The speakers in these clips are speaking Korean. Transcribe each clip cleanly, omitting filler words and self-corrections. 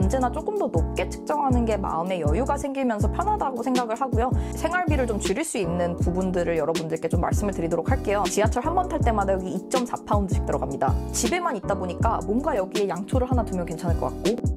언제나 조금 더 높게 측정하는 게 마음의 여유가 생기면서 편하다고 생각을 하고요. 생활비를 좀 줄일 수 있는 부분들을 여러분들께 좀 말씀을 드리도록 할게요. 지하철 한 번 탈 때마다 여기 2.4파운드씩 들어갑니다. 집에만 있다 보니까 뭔가 여기에 양초를 하나 두면 괜찮을 것 같고.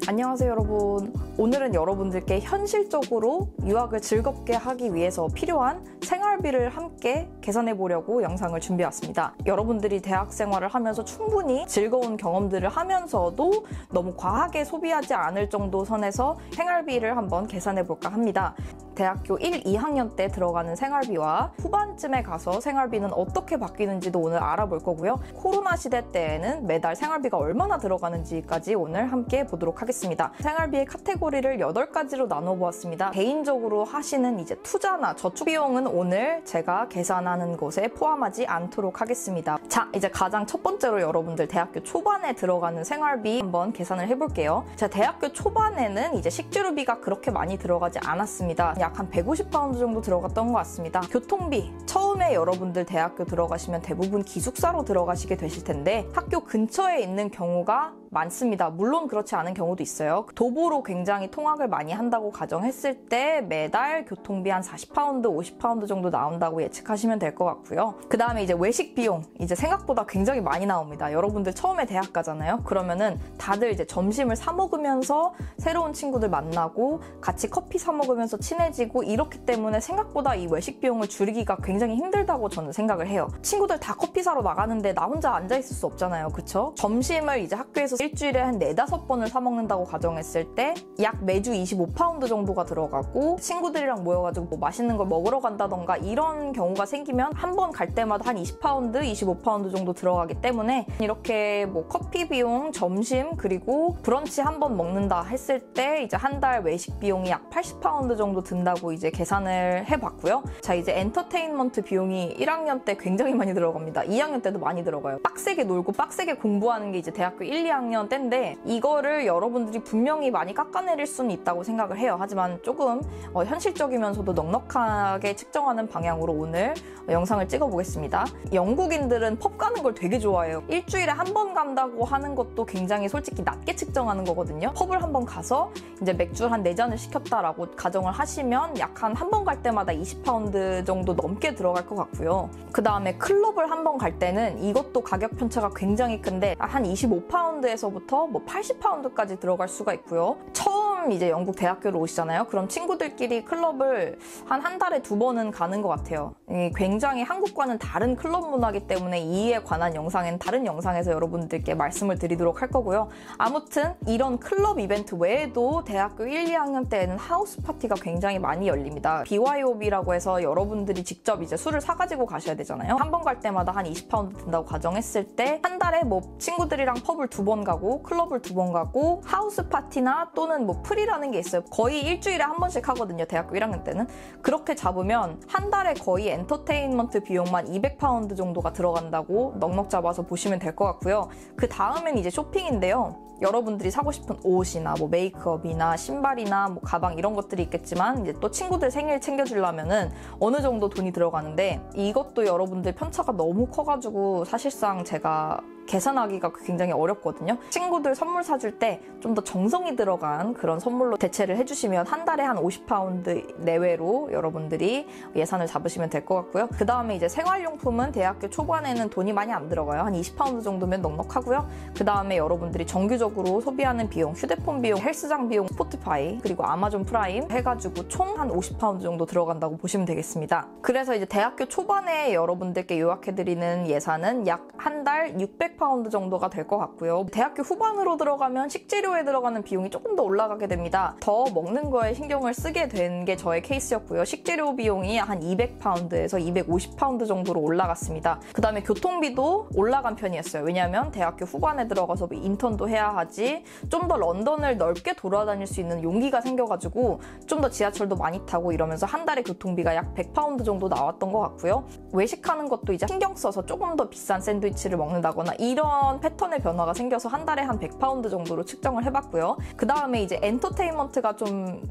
안녕하세요 여러분. 오늘은 여러분들께 현실적으로 유학을 즐겁게 하기 위해서 필요한 생활비를 함께 계산해 보려고 영상을 준비해 왔습니다. 여러분들이 대학 생활을 하면서 충분히 즐거운 경험들을 하면서도 너무 과하게 소비하지 않을 정도 선에서 생활비를 한번 계산해 볼까 합니다. 대학교 1, 2학년 때 들어가는 생활비와 후반쯤에 가서 생활비는 어떻게 바뀌는지도 오늘 알아볼 거고요. 코로나 시대 때에는 매달 생활비가 얼마나 들어가는지까지 오늘 함께 보도록 하겠습니다. 생활비의 카테고리를 8가지로 나눠보았습니다. 개인적으로 하시는 이제 투자나 저축 비용은 오늘 제가 계산하는 것에 포함하지 않도록 하겠습니다. 자, 이제 가장 첫 번째로 여러분들 대학교 초반에 들어가는 생활비 한번 계산을 해볼게요. 자, 대학교 초반에는 이제 식재료비가 그렇게 많이 들어가지 않았습니다. 약 한 150파운드 정도 들어갔던 것 같습니다. 교통비, 처음에 여러분들 대학교 들어가시면 대부분 기숙사로 들어가시게 되실 텐데 학교 근처에 있는 경우가 많습니다. 물론 그렇지 않은 경우도 있어요. 도보로 굉장히 통학을 많이 한다고 가정했을 때 매달 교통비 한 40파운드, 50파운드 정도 나온다고 예측하시면 될 것 같고요. 그 다음에 이제 외식 비용, 이제 생각보다 굉장히 많이 나옵니다. 여러분들 처음에 대학 가잖아요. 그러면은 다들 이제 점심을 사 먹으면서 새로운 친구들 만나고 같이 커피 사 먹으면서 친해지고 이렇기 때문에 생각보다 이 외식 비용을 줄이기가 굉장히 힘들다고 저는 생각을 해요. 친구들 다 커피 사러 나가는데 나 혼자 앉아 있을 수 없잖아요. 그쵸? 점심을 이제 학교에서 일주일에 한 4-5번을 사 먹는다고 가정했을 때 약 매주 25파운드 정도가 들어가고 친구들이랑 모여가지고 뭐 맛있는 걸 먹으러 간다던가 이런 경우가 생기면 한 번 갈 때마다 한 20파운드, 25파운드 정도 들어가기 때문에 이렇게 뭐 커피 비용, 점심 그리고 브런치 한 번 먹는다 했을 때 이제 한 달 외식 비용이 약 80파운드 정도 든다고 이제 계산을 해봤고요. 자, 이제 엔터테인먼트 비용이 1학년 때 굉장히 많이 들어갑니다. 2학년 때도 많이 들어가요. 빡세게 놀고 빡세게 공부하는 게 이제 대학교 1, 2학년 때인데 이거를 여러분들이 분명히 많이 깎아내릴 수는 있다고 생각을 해요. 하지만 조금 현실적이면서도 넉넉하게 측정하는 방향으로 오늘 영상을 찍어보겠습니다. 영국인들은 펍 가는 걸 되게 좋아해요. 일주일에 한 번 간다고 하는 것도 굉장히 솔직히 낮게 측정하는 거거든요. 펍을 한 번 가서 이제 맥주 한 4잔을 시켰다라고 가정을 하시면 약 한 번 갈 때마다 20파운드 정도 넘게 들어갈 것 같고요. 그 다음에 클럽을 한 번 갈 때는 이것도 가격 편차가 굉장히 큰데 한 25파운드에서부터 뭐 80파운드까지 들어갈 수가 있고요. 처음 이제 영국 대학교로 오시잖아요. 그럼 친구들끼리 클럽을 한 달에 2번은 가는 것 같아요. 굉장히 한국과는 다른 클럽 문화이기 때문에 이에 관한 영상은 다른 영상에서 여러분들께 말씀을 드리도록 할 거고요. 아무튼 이런 클럽 이벤트 외에도 대학교 1, 2학년 때에는 하우스 파티가 굉장히 많이 열립니다. BYOB라고 해서 여러분들이 직접 이제 술을 사가지고 가셔야 되잖아요. 한 번 갈 때마다 한 20파운드 든다고 가정했을 때 한 달에 뭐 친구들이랑 펍을 2번 가고 클럽을 2번 가고 하우스 파티나 또는 뭐 프리라는 게 있어요. 거의 일주일에 한 번씩 하거든요. 대학교 1학년 때는. 그렇게 잡으면 한 달에 거의 엔터테인먼트 비용만 200파운드 정도가 들어간다고 넉넉 잡아서 보시면 될 것 같고요. 그 다음엔 이제 쇼핑인데요. 여러분들이 사고 싶은 옷이나 뭐 메이크업이나 신발이나 뭐 가방 이런 것들이 있겠지만 이제 또 친구들 생일 챙겨주려면은 어느 정도 돈이 들어가는데 이것도 여러분들 편차가 너무 커가지고 사실상 제가 계산하기가 굉장히 어렵거든요. 친구들 선물 사줄 때 좀 더 정성이 들어간 그런 선물로 대체를 해주시면 한 달에 한 50파운드 내외로 여러분들이 예산을 잡으시면 될 것 같고요. 그 다음에 이제 생활용품은 대학교 초반에는 돈이 많이 안 들어가요. 한 20파운드 정도면 넉넉하고요. 그 다음에 여러분들이 정규적으로 소비하는 비용, 휴대폰 비용, 헬스장 비용, 스포티파이 그리고 아마존 프라임 해가지고 총 한 50파운드 정도 들어간다고 보시면 되겠습니다. 그래서 이제 대학교 초반에 여러분들께 요약해드리는 예산은 약 한 달 600파운드 정도가 될 것 같고요. 대학교 후반으로 들어가면 식재료에 들어가는 비용이 조금 더 올라가게 됩니다. 더 먹는 거에 신경을 쓰게 된 게 저의 케이스였고요. 식재료 비용이 한 200파운드에서 250파운드 정도로 올라갔습니다. 그 다음에 교통비도 올라간 편이었어요. 왜냐하면 대학교 후반에 들어가서 인턴도 해야 하지 좀 더 런던을 넓게 돌아다닐 수 있는 용기가 생겨가지고 좀 더 지하철도 많이 타고 이러면서 한 달에 교통비가 약 100파운드 정도 나왔던 것 같고요. 외식하는 것도 이제 신경 써서 조금 더 비싼 샌드위치를 먹는다거나 이런 패턴의 변화가 생겨서 한 달에 한 100파운드 정도로 측정을 해봤고요. 그 다음에 이제 엔터테인먼트가 좀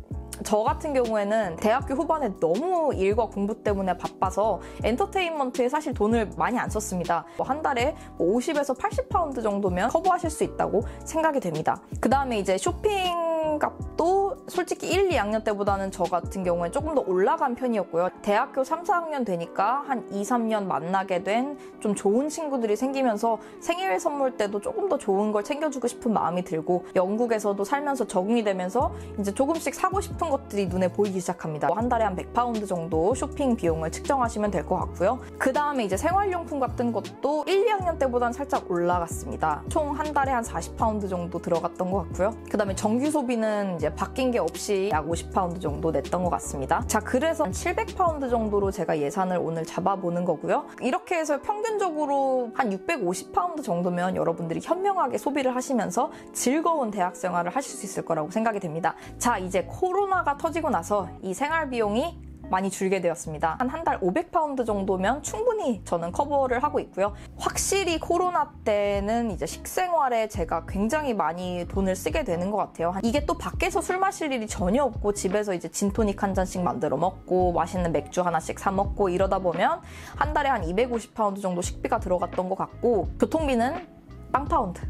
저 같은 경우에는 대학교 후반에 너무 일과 공부 때문에 바빠서 엔터테인먼트에 사실 돈을 많이 안 썼습니다. 한 달에 50에서 80파운드 정도면 커버하실 수 있다고 생각이 됩니다. 그 다음에 이제 쇼핑 값도 솔직히 1, 2학년 때보다는 저 같은 경우에 조금 더 올라간 편이었고요. 대학교 3, 4학년 되니까 한 2, 3년 만나게 된 좀 좋은 친구들이 생기면서 생일 선물 때도 조금 더 좋은 걸 챙겨주고 싶은 마음이 들고 영국에서도 살면서 적응이 되면서 이제 조금씩 사고 싶은 것들이 눈에 보이기 시작합니다. 한 달에 한 100파운드 정도 쇼핑 비용을 측정하시면 될 것 같고요. 그 다음에 이제 생활용품 같은 것도 1, 2학년 때보다는 살짝 올라갔습니다. 총 한 달에 한 40파운드 정도 들어갔던 것 같고요. 그 다음에 정규 소비는 이제 바뀐 게 없이 약 50파운드 정도 냈던 것 같습니다. 자, 그래서 700파운드 정도로 제가 예산을 오늘 잡아보는 거고요. 이렇게 해서 평균적으로 한 650파운드 정도면 여러분들이 현명하게 소비를 하시면서 즐거운 대학 생활을 하실 수 있을 거라고 생각이 됩니다. 자, 이제 코로나가 터지고 나서 이 생활 비용이 많이 줄게 되었습니다. 한 달 500파운드 정도면 충분히 저는 커버를 하고 있고요. 확실히 코로나 때는 이제 식생활에 제가 굉장히 많이 돈을 쓰게 되는 것 같아요. 이게 또 밖에서 술 마실 일이 전혀 없고 집에서 이제 진토닉 한 잔씩 만들어 먹고 맛있는 맥주 하나씩 사 먹고 이러다 보면 한 달에 한 250파운드 정도 식비가 들어갔던 것 같고 교통비는 빵파운드.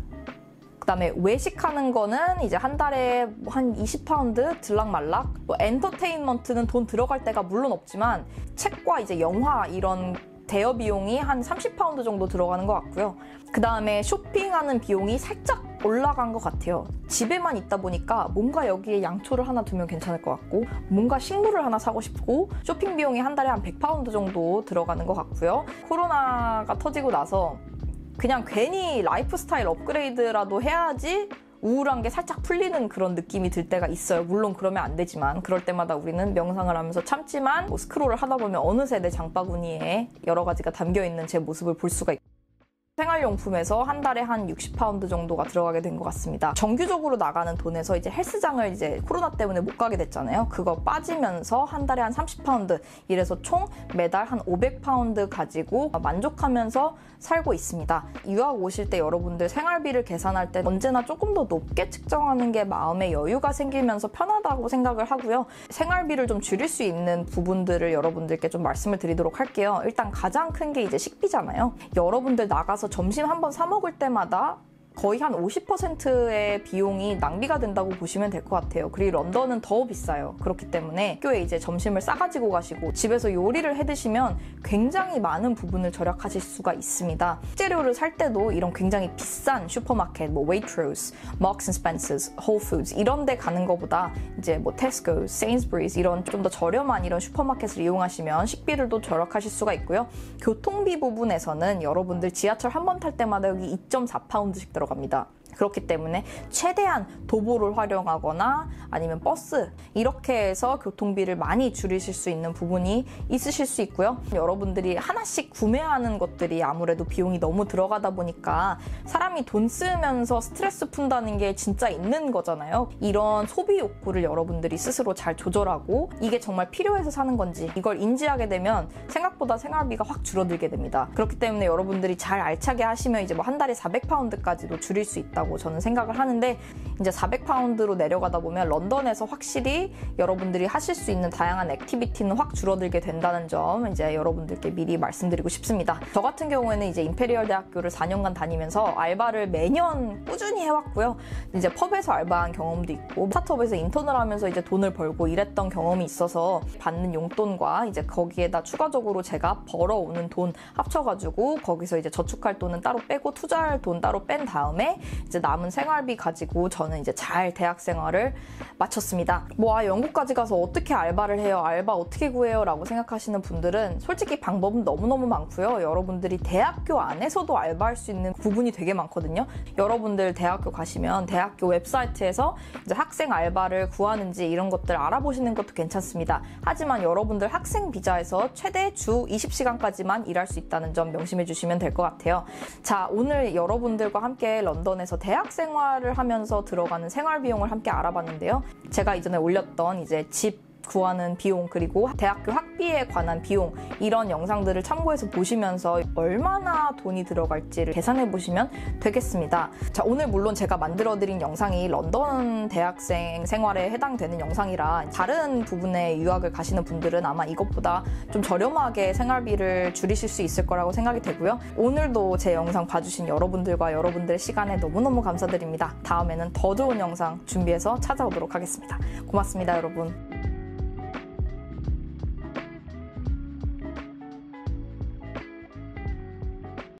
그 다음에 외식하는 거는 이제 한 달에 한 20파운드 들락말락. 엔터테인먼트는 돈 들어갈 때가 물론 없지만 책과 이제 영화 이런 대여 비용이 한 30파운드 정도 들어가는 것 같고요. 그 다음에 쇼핑하는 비용이 살짝 올라간 것 같아요. 집에만 있다 보니까 뭔가 여기에 양초를 하나 두면 괜찮을 것 같고 뭔가 식물을 하나 사고 싶고 쇼핑 비용이 한 달에 한 100파운드 정도 들어가는 것 같고요. 코로나가 터지고 나서 그냥 괜히 라이프 스타일 업그레이드라도 해야지 우울한 게 살짝 풀리는 그런 느낌이 들 때가 있어요. 물론 그러면 안 되지만 그럴 때마다 우리는 명상을 하면서 참지만 스크롤을 하다 보면 어느새 내 장바구니에 여러 가지가 담겨있는 제 모습을 볼 수가 있고 생활용품에서 한 달에 한 60파운드 정도가 들어가게 된 것 같습니다. 정규적으로 나가는 돈에서 이제 헬스장을 이제 코로나 때문에 못 가게 됐잖아요. 그거 빠지면서 한 달에 한 30파운드 이래서 총 매달 한 500파운드 가지고 만족하면서 살고 있습니다. 유학 오실 때 여러분들 생활비를 계산할 때 언제나 조금 더 높게 측정하는 게 마음의 여유가 생기면서 편하다고 생각을 하고요. 생활비를 좀 줄일 수 있는 부분들을 여러분들께 좀 말씀을 드리도록 할게요. 일단 가장 큰 게 이제 식비잖아요. 여러분들 나가서 점심 한번 사 먹을 때마다 거의 한 50%의 비용이 낭비가 된다고 보시면 될 것 같아요. 그리고 런던은 더 비싸요. 그렇기 때문에 학교에 이제 점심을 싸가지고 가시고 집에서 요리를 해 드시면 굉장히 많은 부분을 절약하실 수가 있습니다. 식재료를 살 때도 이런 굉장히 비싼 슈퍼마켓, 뭐 Waitrose, Marks and Spencer's, Whole Foods 이런 데 가는 것보다 이제 뭐 Tesco, Sainsbury's 이런 좀 더 저렴한 이런 슈퍼마켓을 이용하시면 식비를 또 절약하실 수가 있고요. 교통비 부분에서는 여러분들 지하철 한 번 탈 때마다 여기 2.4파운드씩 들어갑니다. 그렇기 때문에 최대한 도보를 활용하거나 아니면 버스 이렇게 해서 교통비를 많이 줄이실 수 있는 부분이 있으실 수 있고요. 여러분들이 하나씩 구매하는 것들이 아무래도 비용이 너무 들어가다 보니까 사람이 돈 쓰면서 스트레스 푼다는 게 진짜 있는 거잖아요. 이런 소비 욕구를 여러분들이 스스로 잘 조절하고 이게 정말 필요해서 사는 건지 이걸 인지하게 되면 생각보다 생활비가 확 줄어들게 됩니다. 그렇기 때문에 여러분들이 잘 알차게 하시면 이제 뭐 한 달에 400파운드까지도 줄일 수 있다. 저는 생각을 하는데 이제 400파운드로 내려가다 보면 런던에서 확실히 여러분들이 하실 수 있는 다양한 액티비티는 확 줄어들게 된다는 점 이제 여러분들께 미리 말씀드리고 싶습니다. 저 같은 경우에는 이제 임페리얼 대학교를 4년간 다니면서 알바를 매년 꾸준히 해왔고요. 이제 펍에서 알바한 경험도 있고 스타트업에서 인턴을 하면서 이제 돈을 벌고 이랬던 경험이 있어서 받는 용돈과 이제 거기에다 추가적으로 제가 벌어오는 돈 합쳐가지고 거기서 이제 저축할 돈은 따로 빼고 투자할 돈 따로 뺀 다음에 이제 남은 생활비 가지고 저는 이제 잘 대학 생활을 마쳤습니다. 영국까지 가서 어떻게 알바를 해요? 알바 어떻게 구해요? 라고 생각하시는 분들은 솔직히 방법은 너무너무 많고요. 여러분들이 대학교 안에서도 알바할 수 있는 부분이 되게 많거든요. 여러분들 대학교 가시면 대학교 웹사이트에서 이제 학생 알바를 구하는지 이런 것들 알아보시는 것도 괜찮습니다. 하지만 여러분들 학생 비자에서 최대 주 20시간까지만 일할 수 있다는 점 명심해 주시면 될 것 같아요. 자, 오늘 여러분들과 함께 런던에서 대학 생활을 하면서 들어가는 생활 비용을 함께 알아봤는데요. 제가 이전에 올렸던 이제 집 구하는 비용, 그리고 대학교 학비에 관한 비용, 이런 영상들을 참고해서 보시면서 얼마나 돈이 들어갈지를 계산해 보시면 되겠습니다. 자, 오늘 물론 제가 만들어드린 영상이 런던 대학생 생활에 해당되는 영상이라 다른 부분에 유학을 가시는 분들은 아마 이것보다 좀 저렴하게 생활비를 줄이실 수 있을 거라고 생각이 되고요. 오늘도 제 영상 봐주신 여러분들과 여러분들의 시간에 너무너무 감사드립니다. 다음에는 더 좋은 영상 준비해서 찾아오도록 하겠습니다. 고맙습니다, 여러분.